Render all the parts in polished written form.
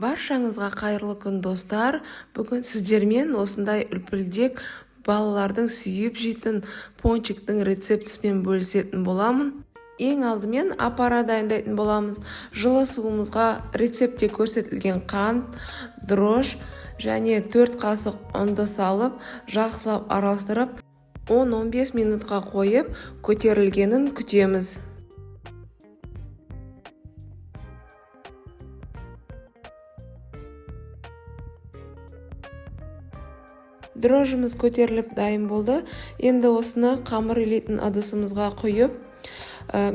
Баршаңызға қайырлы күн достар. Бүгін сіздермен осындай үлпілдек балалардың сүйіп жейтін пончиктің рецептісімен бөлісетін боламын. Ең алдымен апара дайындайтын боламыз. Жылы суымызға рецепте көрсетілген қант, дрож және 4 қасық ұнды салып, жақсылап араластырып, 10-15 минутқа қойып, көтерілгенін күтеміз. Дрожжымыз көтеріліп дайын болды. Енді осыны қамыр илейтін ыдысымызға құйып,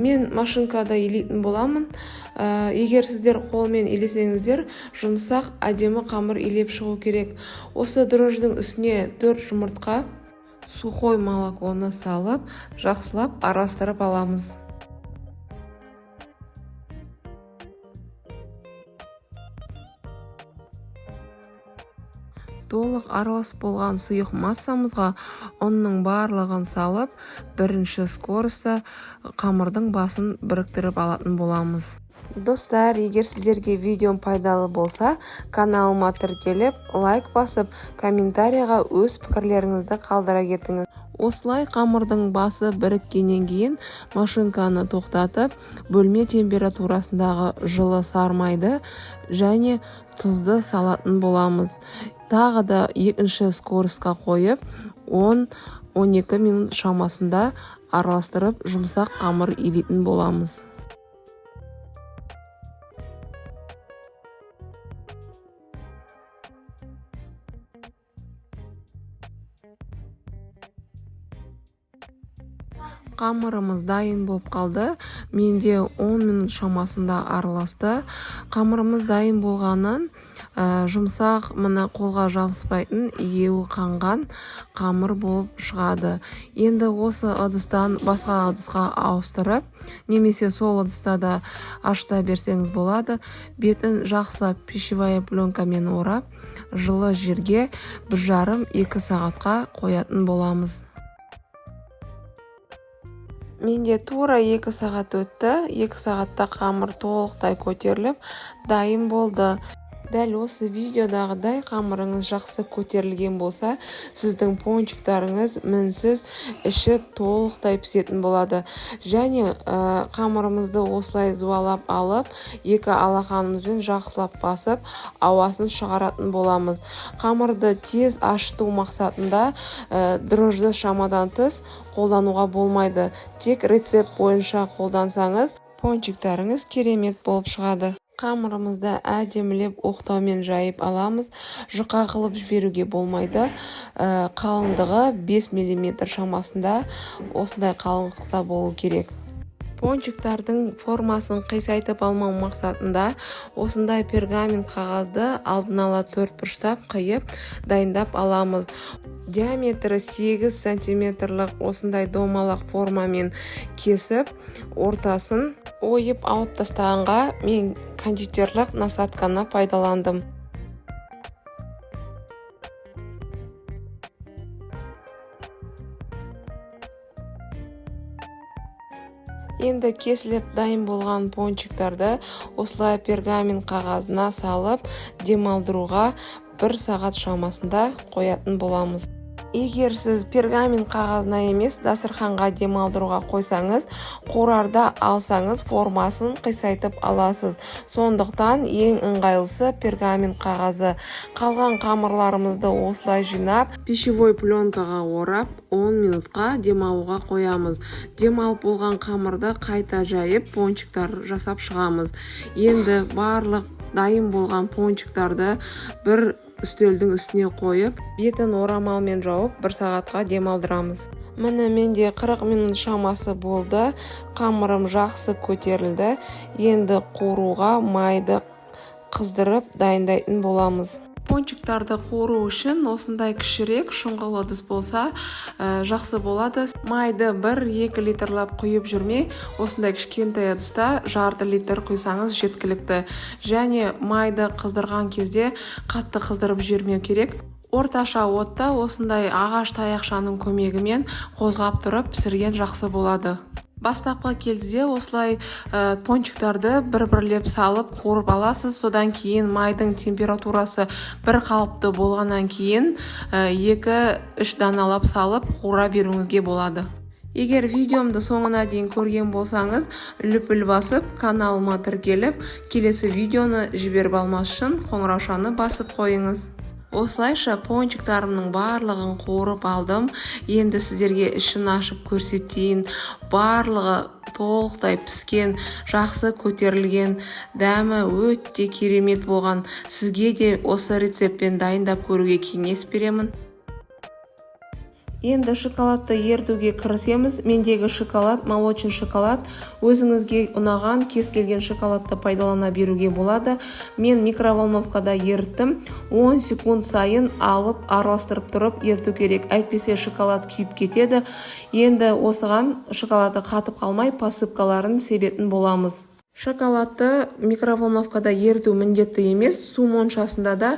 мен машинкада илейтін боламын. Егер сіздер қолмен илесеңіздер, жұмсақ, әдемі қамыр илеп шығу керек. Осы дрожждың үстіне 4 жұмыртқа, сухой молоконы салып, жақсылап араластырып аламыз. Толық аралас болған сұйық массамызға ұнның барлығын салып, бірінші скоростта қамырдың басын біріктіріп алатын боламыз. Достар, егер сіздерге видеом пайдалы болса, каналыма тіркеліп, лайк басып, комментарияға өз пікірлеріңізді қалдыра кетіңіз. Осылай қамырдың басы біріккеннен кейін машинканы тоқтатып, бөлме температурасындағы жылы сармайды және тұзды салатын боламыз. Тағы да екінші скоростқа қойып, 10-12 минут шамасында араластырып, жұмсақ қамыр илейтін боламыз. Қамырымыз дайын болып қалды. Менде 10 минут шамасында араласты. Қамырымыз дайын болғанын жұмсақ, қолға жабыспайтын, еуі қанған қамыр болып шығады. Енді осы ыдыстан басқа ыдысқа ауыстырып, немесе сол ыдыста да ашыта берсеңіз болады. Бетін жақсылап пищевая пленкамен орап, жылы жерге 1,5-2 сағатқа қоятын боламыз. Менде тура 2 сағат өтті. 2 сағатта қамыр толықтай көтеріліп, дайын болды. Дәл осы видеодағыдай қамырыңыз жақсы көтерілген болса, сіздің пончиктарыңыз мінсіз іші толықтай пісетін болады. Және қамырымызды осылай зуалап алып, 2 алақанымызбен жақсылап басып, ауасын шығаратын боламыз. Қамырды тез ашыту мақсатында дрожжды шамадан тыс қолдануға болмайды. Тек рецепт бойынша қолдансаңыз, пончиктарыңыз керемет болып шығады. Қамырымызды әдемілеп оқтаумен жайып аламыз. Жұқа қылып жіберуге болмайды. Қалыңдығы 5 мм шамасында, осындай қалыңдықта болу керек. Пончиктардың формасын қисайтып алмау мақсатында осындай пергамент қағазды алдын ала 4 бұрыштап қиып дайындап аламыз. Диаметрі 8 сантиметрлік осындай домалақ формамен кесіп, ортасын ойып алып тастағанға мен кондитерлік насадканы пайдаландым. Енді кесіліп дайын болған пончиктарды осылай пергамент қағазына салып, демалдыруға 1 сағат шамасында қоятын боламыз. Егер сіз пергамент қағазына емес, дастарханға демалдыруға қойсаңыз, қорарда алсаңыз формасын қисайтып аласыз. Сондықтан ең ыңғайлысы пергамент қағазы. Қалған қамырларымызды осылай жинап, пищевой пленкаға орап, 10 минутқа демалуға қоямыз. Демалып болған қамырды қайта жайып, пончиктар жасап шығамыз. Енді барлық дайын болған пончиктарды бір үстелдің үстіне қойып, бетін орамалмен жауып 1 сағатқа демалдырамыз. Міне менде 40 минут шамасы болды. Қамырым жақсы көтерілді. Енді қуыруға майды қыздырып дайындайтын боламыз. Пончиктарды қуыру үшін осындай кішірек шұңғыл ыдыс болса жақсы болады. Майды 1-2 литрлап құйып жүрмей, осындай кішкентай ыдыста 0,5 литр құйсаңыз жеткілікті. Және майды қыздырған кезде қатты қыздырып жібермеу керек. Орташа отта осындай ағаш таяқшаның көмегімен қозғап тұрып пісірген жақсы болады. Бастапқы кезде осылай пончиктарды бір-бірлеп салып қуырып аласыз. Содан кейін майдың температурасы бір қалыпты болғаннан кейін 2-3 даналап салып қуыра беруіңізге болады. Егер видеомды соңына дейін көрген болсаңыз, лүпіл басып, каналыма тіркеліп, келесі видеоны жіберіп алмас үшін қоңыраушаны басып қойыңыз. Осылайша пончиктарымның барлығын қуырып алдым. Енді сіздерге ішін ашып көрсетейін. Барлығы толықтай піскен, жақсы көтерілген, дәмі өте керемет болған. Сізге де осы рецептпен дайындап көруге кеңес беремін. Енді шоколадты ертуге кірісеміз. Мендегі шоколад молочный шоколад. Өзіңізге ұнаған кез келген шоколадты пайдалана беруге болады. Мен микроволновкада ерттім. 10 секунд сайын алып араластырып тұрып ерту керек. Әйтпесе шоколад күйіп кетеді. Енді осыған шоколады қатып қалмай посыпкаларын себетін боламыз. Шоколадты микроволновкада ерту міндетті емес. Су моншасында да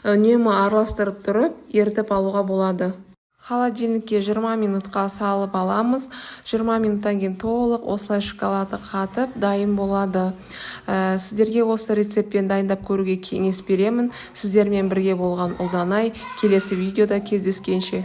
үнемі араластырып тұрып ертіп алуға болады. Холодильникке 20 минутқа салып аламыз. 20 минуттан кейін толық осылай шоколады қатып дайын болады. Сіздерге осы рецептпен дайындап көруге кеңес беремін. Сіздермен бірге болған Ұлданай. Келесі видеода кездескенше.